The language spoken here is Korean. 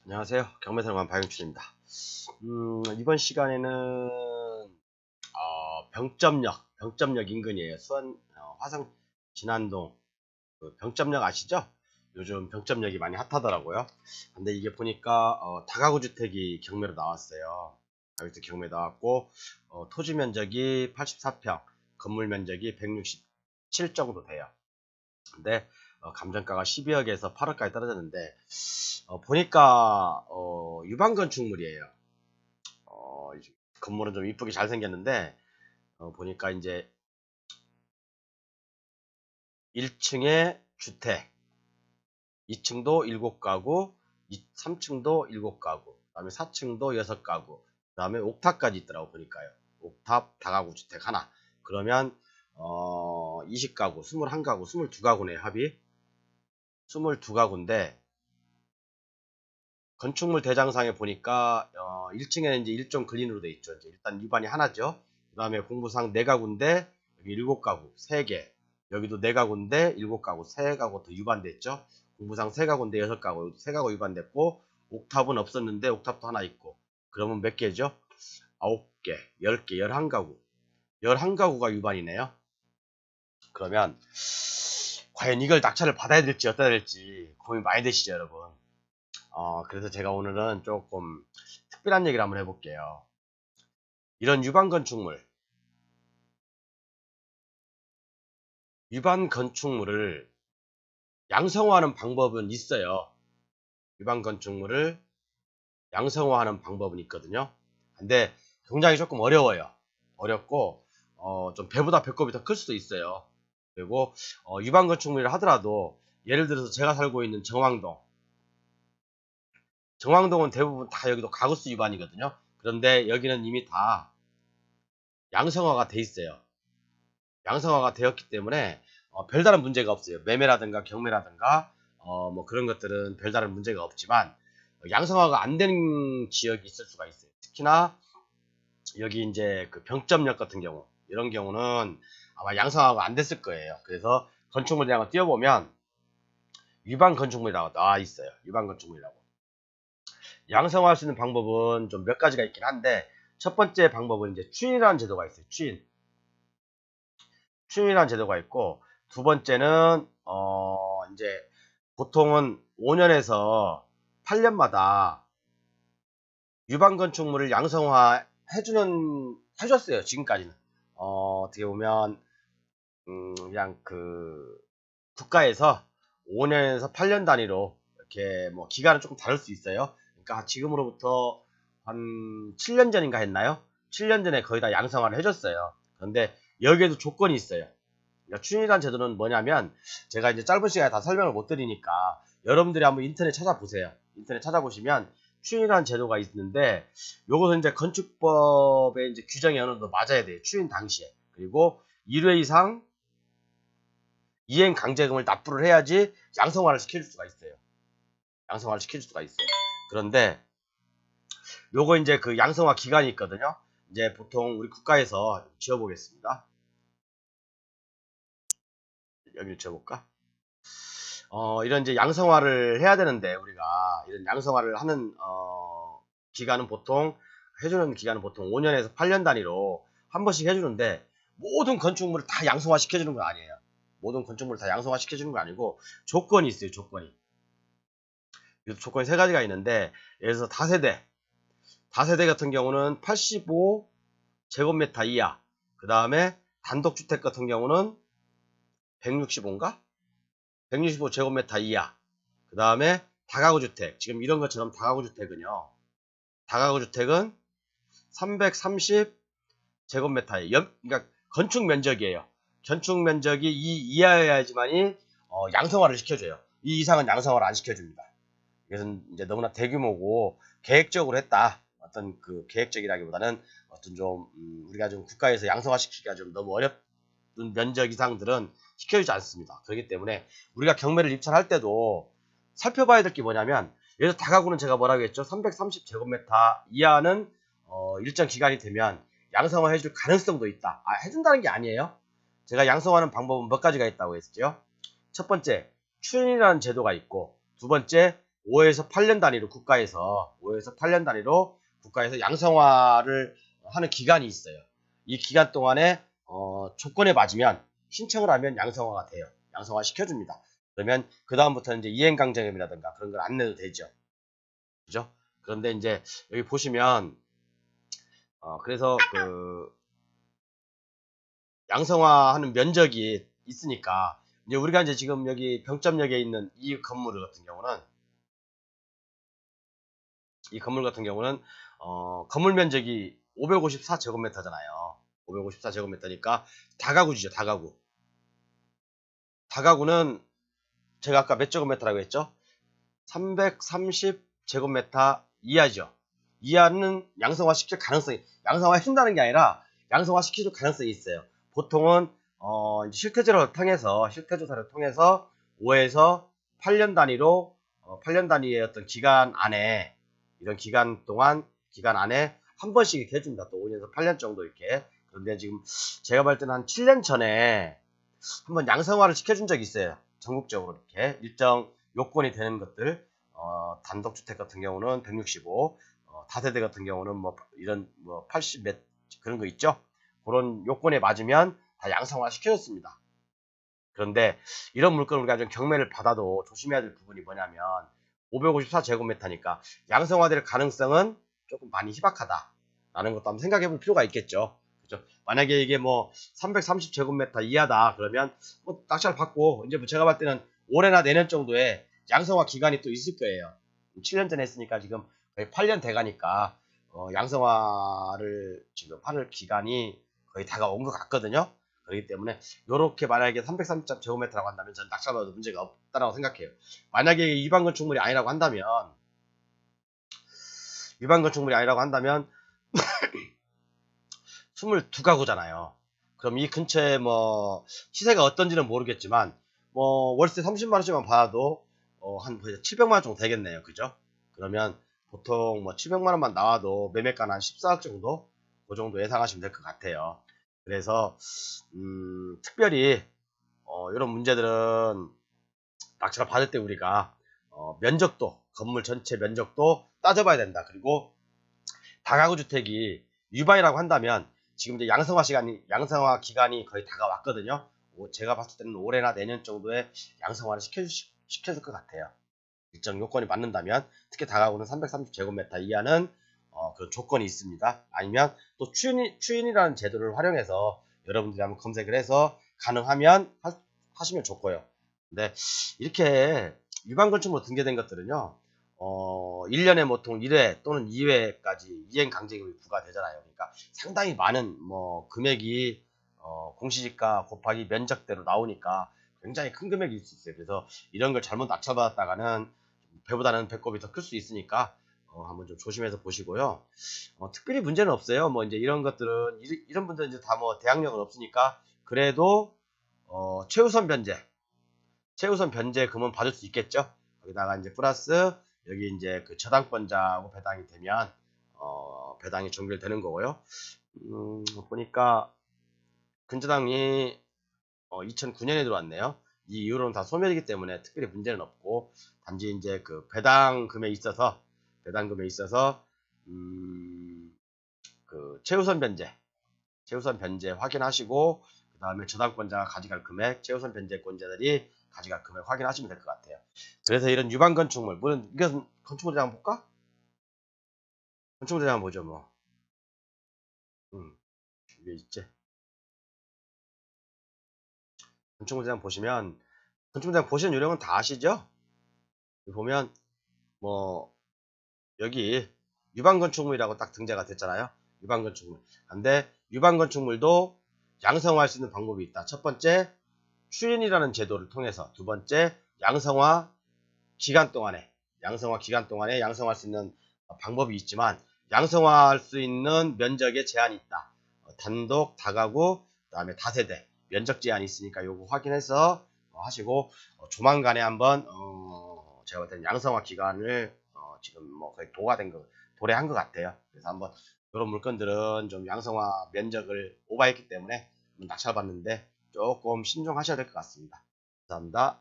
안녕하세요. 경매상관 박영춘입니다. 이번 시간에는 병점역 인근이에요. 수원 화성 진안동 병점역 아시죠? 요즘 병점역이 많이 핫하더라고요. 근데 이게 보니까 다가구 주택이 경매로 나왔어요. 여기서 경매 나왔고 토지 면적이 84평, 건물 면적이 167 정도 돼요. 근데 감정가가 12억에서 8억까지 떨어졌는데 보니까 유방 건축물이에요. 건물은 좀 이쁘게 잘 생겼는데 보니까 이제 1층에 주택, 2층도 7가구, 3층도 7가구, 그다음에 4층도 6가구, 그다음에 옥탑까지 있더라고 보니까요. 옥탑 다가구 주택 하나. 그러면 20가구, 21가구, 22가구네 합이. 22가구인데 건축물 대장상에 보니까 1층에는 이제 1종 근린으로 돼 있죠. 이제 일단 유반이 하나죠. 그 다음에 공부상 4가구인데 여기 7가구 3개. 여기도 4가구인데 7가구 3가구 더 유반됐죠. 공부상 3가구인데 6가구 3가구 유반됐고 옥탑은 없었는데 옥탑도 하나 있고. 그러면 몇 개죠? 9개, 10개, 11가구. 11가구가 유반이네요. 그러면 과연 이걸 낙찰을 받아야 될지 어떠야 될지 고민 많이 되시죠, 여러분. 그래서 제가 오늘은 조금 특별한 얘기를 한번 해볼게요. 이런 유반 건축물을 양성화하는 방법은 있어요. 유반 건축물을 양성화하는 방법은 있거든요. 근데 굉장히 조금 어려워요. 어렵고 좀 배보다 배꼽이 더 클 수도 있어요. 그리고 유반 건축물이라 하더라도 예를 들어서 제가 살고 있는 정왕동은 대부분 다 여기도 가구수 유반이거든요. 그런데 여기는 이미 다 양성화가 돼 있어요. 양성화가 되었기 때문에 별다른 문제가 없어요. 매매라든가 경매라든가 뭐 그런 것들은 별다른 문제가 없지만 양성화가 안 된 지역이 있을 수가 있어요. 특히나 여기 이제 그 병점역 같은 경우 이런 경우는 아마 양성화가 안 됐을 거예요. 그래서 건축물 대장을 띄워보면 위반 건축물이라고 나와 있어요. 위반 건축물이라고. 양성화할 수 있는 방법은 좀 몇 가지가 있긴 한데 첫 번째 방법은 이제 추인이라는 제도가 있어요. 추인이라는 제도가 있고 두 번째는 이제 보통은 5년에서 8년마다 유방 건축물을 양성화 해줬어요. 지금까지는 어떻게 보면 그냥 그 국가에서 5년에서 8년 단위로 이렇게 뭐 기간은 조금 다를 수 있어요. 그러니까 지금으로부터 한 7년 전인가 했나요? 7년 전에 거의 다 양성화를 해줬어요. 그런데 여기에도 조건이 있어요. 그러니까 추인이라는 제도는 뭐냐면 제가 이제 짧은 시간에 다 설명을 못 드리니까 여러분들이 한번 인터넷 찾아보세요. 인터넷 찾아보시면 추인이라는 제도가 있는데 요것은 이제 건축법의 이제 규정이 어느 정도 맞아야 돼요. 추인 당시에. 그리고 1회 이상 이행 강제금을 납부를 해야지 양성화를 시킬 수가 있어요. 양성화를 시킬 수가 있어요. 그런데 요거 이제 그 양성화 기간이 있거든요. 이제 보통 우리 국가에서 지어보겠습니다. 여기를 지어볼까? 이런 이제 양성화를 해야 되는데 우리가 이런 양성화를 하는 기간은 보통 해주는 기간은 보통 5년에서 8년 단위로 한 번씩 해주는데 모든 건축물을 다 양성화 시켜주는 건 아니에요. 모든 건축물을 다 양성화 시켜주는 건 아니고 조건이 있어요. 조건이. 조건이 세 가지가 있는데 예를 들어서 다세대 같은 경우는 85제곱미터 이하. 그 다음에 단독주택 같은 경우는 165인가? 165제곱미터 이하. 그 다음에 다가구주택. 지금 이런 것처럼 다가구주택은요. 다가구주택은 330제곱미터 이하. 그러니까 건축 면적이에요. 건축 면적이 이 이하여야지만이 양성화를 시켜줘요. 이 이상은 양성화를 안 시켜줍니다. 이것은 이제 너무나 대규모고 계획적으로 했다. 어떤 그 계획적이라기보다는 어떤 좀 우리가 좀 국가에서 양성화 시키기가 좀 너무 어렵은 면적 이상들은 시켜주지 않습니다. 그렇기 때문에 우리가 경매를 입찰할 때도 살펴봐야 될 게 뭐냐면 예를 들어 다가구는 제가 뭐라고 했죠? 330제곱미터 이하는 일정 기간이 되면 양성화 해줄 가능성도 있다. 해준다는 게 아니에요. 제가 양성화하는 방법은 몇 가지가 있다고 했죠. 첫 번째, 추인이라는 제도가 있고 두 번째, 5에서 8년 단위로 국가에서 5에서 8년 단위로 국가에서 양성화를 하는 기간이 있어요. 이 기간 동안에 조건에 맞으면 신청을 하면 양성화가 돼요. 양성화 시켜줍니다. 그러면 그 다음부터는 이제 이행강제금이라든가 그런 걸 안 내도 되죠. 그죠? 그런데 이제 여기 보시면 그래서 그 양성화하는 면적이 있으니까 이제 우리가 이제 지금 여기 병점역에 있는 이 건물 같은 경우는 건물 면적이 554제곱미터잖아요. 554제곱미터니까 다가구지죠, 다가구. 다가구는 제가 아까 몇 제곱미터라고 했죠? 330제곱미터 이하죠. 이하는 양성화 시킬 가능성이, 양성화 해준다는 게 아니라 양성화 시킬 가능성이 있어요. 보통은 실태조사를 통해서 5에서 8년 단위로 8년 단위의 어떤 기간 안에 이런 기간 안에 한 번씩 이렇게 해준다. 또 5년에서 8년 정도 이렇게. 그런데 지금 제가 볼 때는 한 7년 전에 한번 양성화를 시켜준 적이 있어요. 전국적으로 이렇게 일정 요건이 되는 것들, 단독주택 같은 경우는 165, 다세대 같은 경우는 뭐 이런 뭐 80 몇 그런 거 있죠. 그런 요건에 맞으면 다 양성화 시켜줬습니다. 그런데 이런 물건을 우리가 좀 경매를 받아도 조심해야 될 부분이 뭐냐면 554제곱미터니까 양성화될 가능성은 조금 많이 희박하다라는 것도 한번 생각해 볼 필요가 있겠죠. 그죠? 만약에 이게 뭐 330제곱미터 이하다 그러면 뭐 낙찰 받고 이제 뭐 제가 봤을 때는 올해나 내년 정도에 양성화 기간이 또 있을 거예요. 7년 전에 했으니까 지금 거의 8년 돼가니까 양성화를 지금 하는 기간이 거의 다가온 것 같거든요. 그렇기 때문에 이렇게 만약에 330제곱미터라고 한다면 저는 낙찰받아도 문제가 없다라고 생각해요. 만약에 일반 건축물이 아니라고 한다면 22가구잖아요. 그럼 이 근처에 뭐 시세가 어떤지는 모르겠지만 뭐 월세 30만 원씩만 받아도 한 700만 원 정도 되겠네요. 그죠? 그러면 보통 뭐 700만 원만 나와도 매매가는 한 14억 정도 그 정도 예상하시면 될 것 같아요. 그래서 특별히 이런 문제들은 낙찰을 받을 때 우리가 면적도 건물 전체 면적도 따져봐야 된다. 그리고 다가구 주택이 유반이라고 한다면 지금 이제 양성화 기간이 거의 다가왔거든요. 제가 봤을 때는 올해나 내년 정도에 양성화를 시켜줄 것 같아요. 일정 요건이 맞는다면 특히 다가구는 330제곱미터 이하는 그런 조건이 있습니다. 아니면 또 추인이라는 제도를 활용해서 여러분들이 한번 검색을 해서 가능하면 하시면 좋고요. 근데 이렇게 일반 건축물로 등재된 것들은요. 1년에 보통 1회 또는 2회까지 이행 강제금이 부과되잖아요. 그러니까 상당히 많은 뭐 금액이 공시지가 곱하기 면적대로 나오니까 굉장히 큰 금액이 있을 수 있어요. 그래서 이런 걸 잘못 낙찰받았다가는 배보다는 배꼽이 더 클 수 있으니까 한번 좀 조심해서 보시고요. 특별히 문제는 없어요. 뭐 이제 이런 것들은 이런 분들은 이제 다 뭐 대항력은 없으니까 그래도 최우선 변제금은 받을 수 있겠죠. 거기다가 이제 플러스 여기 이제 그 저당권자하고 배당이 되면 배당이 종결되는 거고요. 보니까 근저당이 2009년에 들어왔네요. 이 이후로는 다 소멸이기 때문에 특별히 문제는 없고 단지 이제 그 배당금에 있어서 그 최우선 변제 확인하시고 그 다음에 저당권자가 가져갈 금액, 최우선 변제권자들이 가져갈 금액 확인하시면 될 것 같아요. 그래서 이런 유방 건축물, 물론 이건 건축물 대장 볼까? 건축물 대장 보죠 뭐. 이게 있지. 건축물 대장 보시면 건축물 대장 보시는 요령은 다 아시죠? 보면 뭐 여기 유방건축물이라고 딱 등재가 됐잖아요. 유방건축물. 근데 유방건축물도 양성화할 수 있는 방법이 있다. 첫 번째, 추인이라는 제도를 통해서. 두 번째, 양성화 기간 동안에 양성할 수 있는 방법이 있지만 양성화할 수 있는 면적에 제한이 있다. 단독, 다가구, 그다음에 다세대 면적 제한이 있으니까 요거 확인해서 하시고 조만간에 한번 제가 볼 때는 양성화 기간을 지금 뭐 거의 도래한 것 같아요. 그래서 한번 이런 물건들은 좀 양성화 면적을 오버했기 때문에 낙찰받는데 조금 신중하셔야 될 것 같습니다. 감사합니다.